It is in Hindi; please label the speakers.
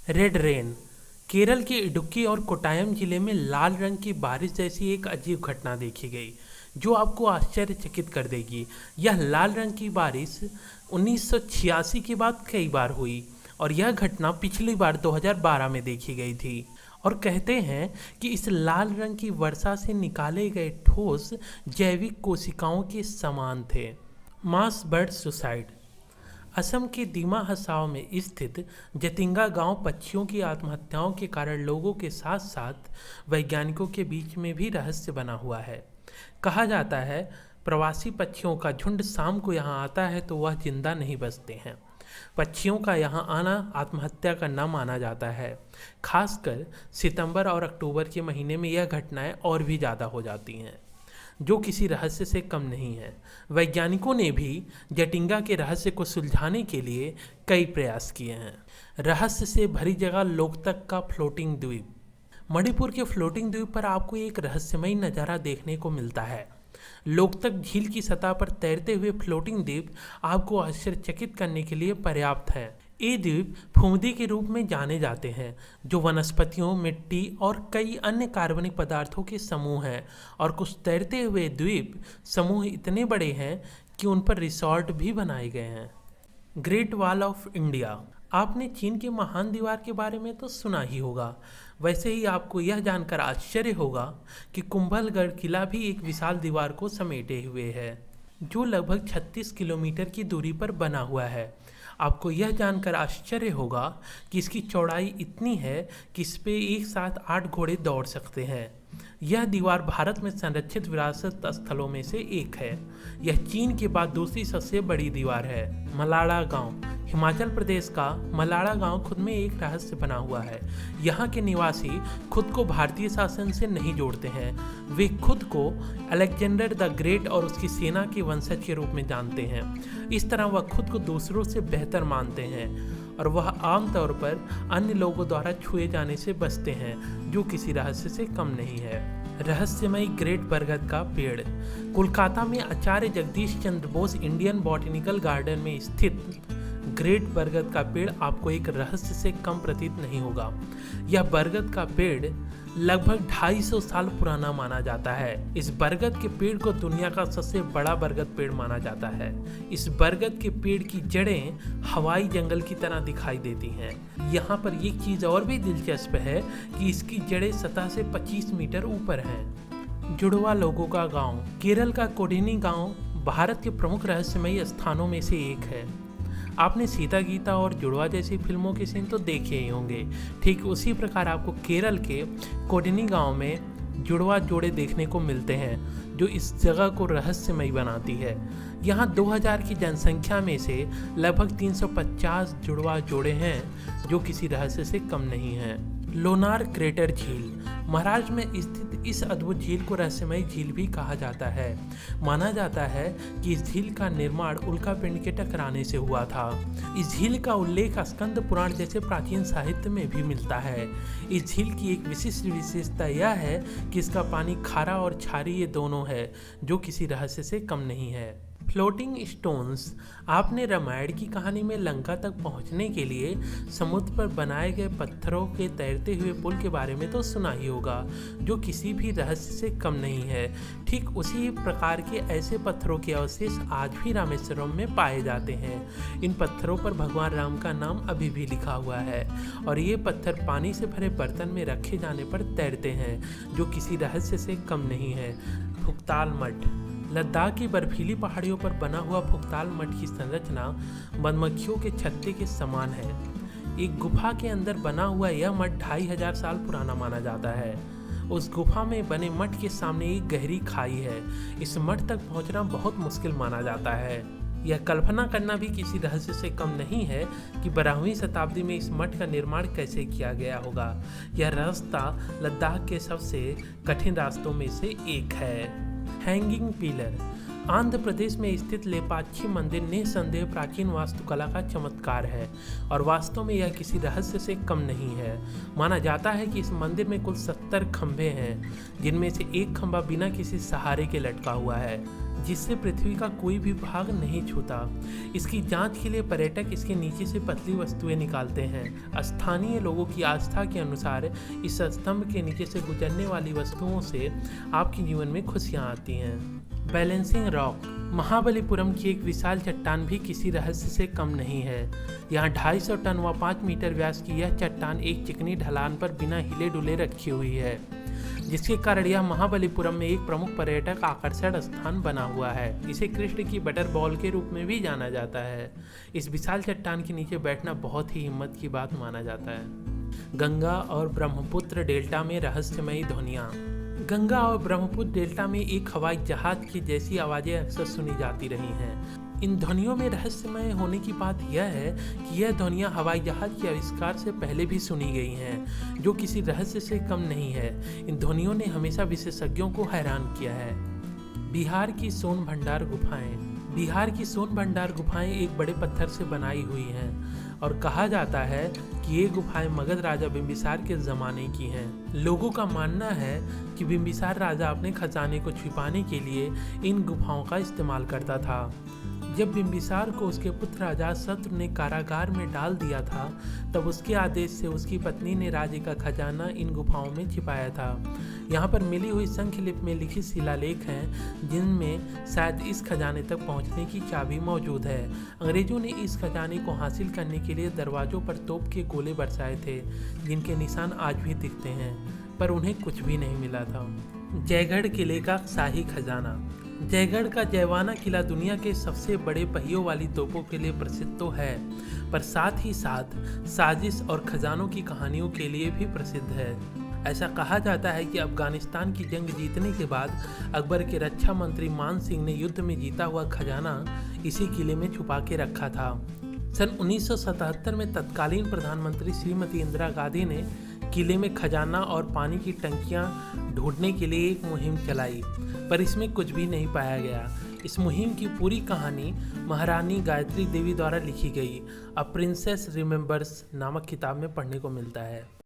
Speaker 1: Red rain. केरल के इडुक्की और कोट्टायम जिले में लाल रंग की बारिश जैसी एक अजीब घटना देखी गई जो आपको आश्चर्यचकित कर देगी। यह लाल रंग की बारिश 1986 के बाद कई बार हुई और यह घटना पिछली बार 2012 में देखी गई थी। और कहते हैं कि इस लाल रंग की वर्षा से निकाले गए ठोस जैविक कोशिकाओं के समान थे। मास बर्ड सुसाइड। असम के दीमा हसाओ में स्थित जतिंगा गांव पक्षियों की आत्महत्याओं के कारण लोगों के साथ साथ वैज्ञानिकों के बीच में भी रहस्य बना हुआ है। कहा जाता है प्रवासी पक्षियों का झुंड शाम को यहाँ आता है तो वह जिंदा नहीं बचते हैं। पक्षियों का यहाँ आना आत्महत्या का न माना जाता है। खासकर सितंबर और अक्टूबर के महीने में यह घटनाएं और भी ज़्यादा हो जाती हैं, जो किसी रहस्य से कम नहीं है। वैज्ञानिकों ने भी जटिंगा के रहस्य को सुलझाने के लिए कई प्रयास किए हैं। रहस्य से भरी जगह लोकतक का फ्लोटिंग द्वीप। मणिपुर के फ्लोटिंग द्वीप पर आपको एक रहस्यमयी नज़ारा देखने को मिलता है। लोकतक झील की सतह पर तैरते हुए फ्लोटिंग द्वीप आपको आश्चर्यचकित करने के लिए पर्याप्त है। ये द्वीप फुमदी के रूप में जाने जाते हैं, जो वनस्पतियों, मिट्टी और कई अन्य कार्बनिक पदार्थों के समूह हैं। और कुछ तैरते हुए द्वीप समूह इतने बड़े हैं कि उन पर रिसॉर्ट भी बनाए गए हैं। Great wall of India. आपने चीन की महान दीवार के बारे में तो सुना ही होगा। वैसे ही आपको यह जानकर आश्चर्य होगा कि कुंभलगढ़ किला भी एक विशाल दीवार को समेटे हुए है, जो लगभग 36 किलोमीटर की दूरी पर बना हुआ है। आपको यह जानकर आश्चर्य होगा कि इसकी चौड़ाई इतनी है कि इस पे एक साथ 8 घोड़े दौड़ सकते हैं। यह दीवार भारत में संरक्षित विरासत स्थलों में से एक है। यह चीन के बाद दूसरी सबसे बड़ी दीवार है। मलाड़ा गांव। हिमाचल प्रदेश का मलाड़ा गांव खुद में एक रहस्य बना हुआ है। यहाँ के निवासी खुद को भारतीय शासन से नहीं जोड़ते हैं। वे खुद को अलेक्जेंडर द ग्रेट और उसकी सेना के वंशज के रूप में जानते हैं। इस तरह वह खुद को दूसरों से बेहतर मानते हैं और वह आमतौर पर अन्य लोगों द्वारा छुए जाने से बचते हैं, जो किसी रहस्य से कम नहीं है। रहस्यमयी ग्रेट बरगद का पेड़। कोलकाता में आचार्य Jagdish Chandra Bose Indian botanical garden में स्थित ग्रेट बरगद का पेड़ आपको एक रहस्य से कम प्रतीत नहीं होगा। यह बरगद का पेड़ लगभग 250 साल पुराना माना जाता है। इस बरगद के पेड़ को दुनिया का सबसे बड़ा बरगद पेड़ माना जाता है। इस बरगद के पेड़ की जड़ें हवाई जंगल की तरह दिखाई देती हैं। यहाँ पर एक चीज़ और भी दिलचस्प है कि इसकी जड़ें सतह से 25 मीटर ऊपर हैं। जुड़वा लोगों का गांव। केरल का कोडिनी गांव भारत के प्रमुख रहस्यमयी स्थानों में से एक है। आपने सीता गीता और जुड़वा जैसी फिल्मों के सीन तो देखे ही होंगे। ठीक उसी प्रकार आपको केरल के कोडिनी गांव में जुड़वा जोड़े देखने को मिलते हैं, जो इस जगह को रहस्यमयी बनाती है। यहाँ 2000 की जनसंख्या में से लगभग 350 जुड़वा जोड़े हैं, जो किसी रहस्य से कम नहीं हैं। लोनार क्रेटर झील। महाराष्ट्र में स्थित इस अद्भुत झील को रहस्यमयी झील भी कहा जाता है। माना जाता है कि इस झील का निर्माण उल्कापिंड के टकराने से हुआ था। इस झील का उल्लेख स्कंद पुराण जैसे प्राचीन साहित्य में भी मिलता है। इस झील की एक विशिष्ट विशेषता यह है कि इसका पानी खारा और क्षारीय ये दोनों है, जो किसी रहस्य से कम नहीं है। Floating stones. आपने रामायण की कहानी में लंका तक पहुंचने के लिए समुद्र पर बनाए गए पत्थरों के तैरते हुए पुल के बारे में तो सुना ही होगा, जो किसी भी रहस्य से कम नहीं है। ठीक उसी प्रकार के ऐसे पत्थरों के अवशेष आज भी रामेश्वरम में पाए जाते हैं। इन पत्थरों पर भगवान राम का नाम अभी भी लिखा हुआ है और ये पत्थर पानी से भरे बर्तन में रखे जाने पर तैरते हैं, जो किसी रहस्य से कम नहीं है। फुक्ताल मठ। लद्दाख की बर्फीली पहाड़ियों पर बना हुआ फुक्ताल मठ की संरचना मधुमक्खियों के छत्ते के समान है। एक गुफा के अंदर बना हुआ यह मठ 2500 साल पुराना माना जाता है। उस गुफा में बने मठ के सामने एक गहरी खाई है। इस मठ तक पहुंचना बहुत मुश्किल माना जाता है। यह कल्पना करना भी किसी रहस्य से कम नहीं है कि 12वीं शताब्दी में इस मठ का निर्माण कैसे किया गया होगा। यह रास्ता लद्दाख के सबसे कठिन रास्तों में से एक है। Hanging pillar. आंध्र प्रदेश में स्थित लेपाक्षी मंदिर निस्संदेह प्राचीन वास्तुकला का चमत्कार है और वास्तव में यह किसी रहस्य से कम नहीं है। माना जाता है कि इस मंदिर में कुल 70 खंभे हैं, जिनमें से एक खंभा बिना किसी सहारे के लटका हुआ है, जिससे पृथ्वी का कोई भी भाग नहीं छूता। इसकी जांच के लिए पर्यटक इसके नीचे से पतली वस्तुएं निकालते हैं। स्थानीय लोगों की आस्था के अनुसार इस स्तंभ के नीचे से गुजरने वाली वस्तुओं से आपके जीवन में खुशियां आती हैं। Balancing rock. महाबलीपुरम की एक विशाल चट्टान भी किसी रहस्य से कम नहीं है। यहाँ 250 टन व 5 मीटर व्यास की यह चट्टान एक चिकनी ढलान पर बिना हिले डुले रखी हुई है, जिसके कारण यह महाबलीपुरम में एक प्रमुख पर्यटक आकर्षण स्थान बना हुआ है। इसे कृष्ण की बटर बॉल के रूप में भी जाना जाता है। इस विशाल चट्टान के नीचे बैठना बहुत ही हिम्मत की बात माना जाता है। गंगा और ब्रह्मपुत्र डेल्टा में रहस्यमयी ध्वनियाँ। गंगा और ब्रह्मपुत्र डेल्टा में एक हवाई जहाज की जैसी आवाज़ें अक्सर सुनी जाती रही हैं। इन ध्वनियों में रहस्यमय होने की बात यह है कि यह ध्वनियाँ हवाई जहाज के आविष्कार से पहले भी सुनी गई हैं, जो किसी रहस्य से कम नहीं है। इन ध्वनियों ने हमेशा विशेषज्ञों को हैरान किया है। बिहार की सोन भंडार गुफाएं। बिहार की सोन भंडार गुफाएं एक बड़े पत्थर से बनाई हुई हैं और कहा जाता है कि ये गुफाएं मगध राजा बिंबिसार के ज़माने की हैं। लोगों का मानना है कि बिंबिसार राजा अपने खजाने को छिपाने के लिए इन गुफाओं का इस्तेमाल करता था। जब बिंबिसार को उसके पुत्र अजातशत्रु ने कारागार में डाल दिया था, तब उसके आदेश से उसकी पत्नी ने राज्य का खजाना इन गुफाओं में छिपाया था। यहाँ पर मिली हुई संख्यलिपि में लिखित शिलालेख हैं, जिनमें शायद इस खजाने तक पहुँचने की चाबी मौजूद है। अंग्रेजों ने इस खजाने को हासिल करने के लिए दरवाजों पर तोप के गोले बरसाए थे, जिनके निशान आज भी दिखते हैं, पर उन्हें कुछ भी नहीं मिला था। जयगढ़ किले का शाही खजाना। जयगढ़ का जयवाना किला दुनिया के सबसे बड़े पहियों वाली तोपों के लिए प्रसिद्ध तो है, पर साथ ही साथ साजिश और खजानों की कहानियों के लिए भी प्रसिद्ध है। ऐसा कहा जाता है कि अफगानिस्तान की जंग जीतने के बाद अकबर के रक्षा मंत्री मान सिंह ने युद्ध में जीता हुआ खजाना इसी किले में छुपा के रखा था। सन 1977 में तत्कालीन प्रधानमंत्री श्रीमती इंदिरा गांधी ने किले में खजाना और पानी की टंकियां ढूंढने के लिए एक मुहिम चलाई, पर इसमें कुछ भी नहीं पाया गया। इस मुहिम की पूरी कहानी महारानी गायत्री देवी द्वारा लिखी गई अ प्रिंसेस रिमेंबर्स नामक किताब में पढ़ने को मिलता है।